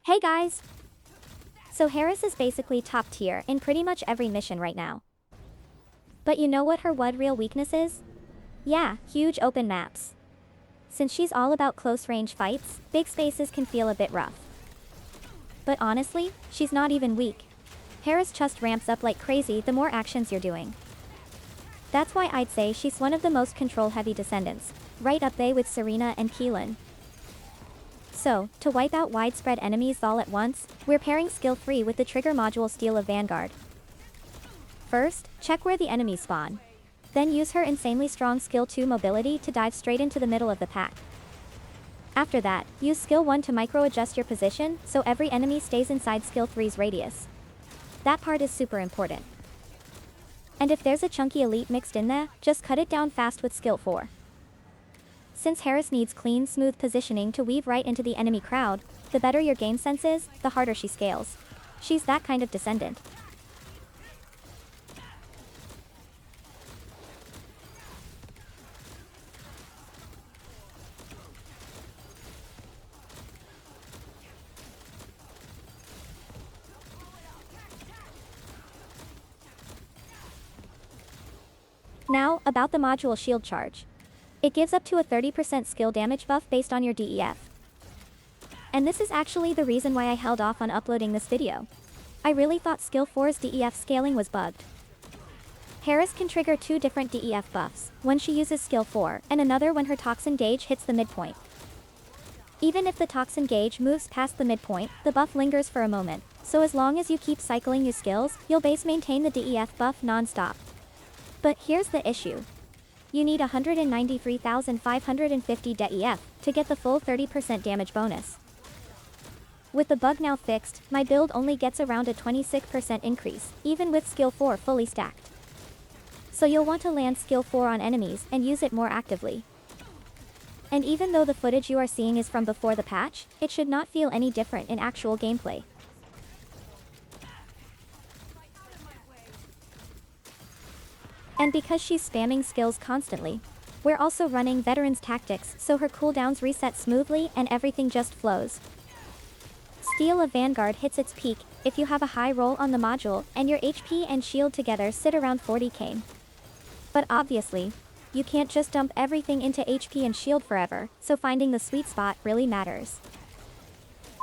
Hey guys! So Harris is basically top tier in pretty much every mission right now. But you know what her real weakness is? Yeah, huge open maps. Since she's all about close range fights, big spaces can feel a bit rough. But honestly, she's not even weak. Harris just ramps up like crazy the more actions you're doing. That's why I'd say she's one of the most control-heavy Descendants, right up there with Serena and Keelan. So, to wipe out widespread enemies all at once, we're pairing skill 3 with the trigger module Steel of Vanguard. First, check where the enemies spawn. Then use her insanely strong skill 2 mobility to dive straight into the middle of the pack. After that, use skill 1 to micro-adjust your position so every enemy stays inside skill 3's radius. That part is super important. And if there's a chunky elite mixed in there, just cut it down fast with skill 4. Since Harris needs clean, smooth positioning to weave right into the enemy crowd, the better your game sense is, the harder she scales. She's that kind of Descendant. Now, about the module shield charge. It gives up to a 30% skill damage buff based on your DEF. And this is actually the reason why I held off on uploading this video. I really thought skill 4's DEF scaling was bugged. Harris can trigger 2 different DEF buffs, when she uses skill 4, and another when her toxin gauge hits the midpoint. Even if the toxin gauge moves past the midpoint, the buff lingers for a moment, so as long as you keep cycling your skills, you'll base maintain the DEF buff non-stop. But here's the issue. You need 193,550 DEF to get the full 30% damage bonus. With the bug now fixed, my build only gets around a 26% increase, even with skill 4 fully stacked. So you'll want to land skill 4 on enemies and use it more actively. And even though the footage you are seeing is from before the patch, it should not feel any different in actual gameplay. And because she's spamming skills constantly, we're also running Veteran's Tactics so her cooldowns reset smoothly and everything just flows. Steel of Vanguard hits its peak if you have a high roll on the module and your HP and shield together sit around 40k. But obviously, you can't just dump everything into HP and shield forever, so finding the sweet spot really matters.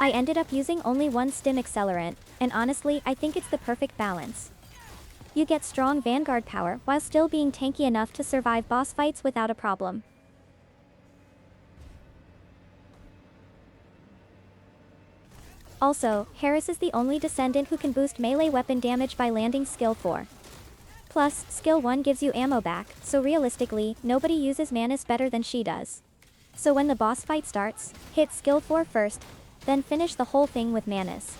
I ended up using only one stim accelerant, and honestly I think it's the perfect balance. You get strong Vanguard power while still being tanky enough to survive boss fights without a problem. Also, Harris is the only Descendant who can boost melee weapon damage by landing skill 4. Plus, skill 1 gives you ammo back, so realistically, nobody uses Manus better than she does. So when the boss fight starts, hit skill 4 first, then finish the whole thing with Manus.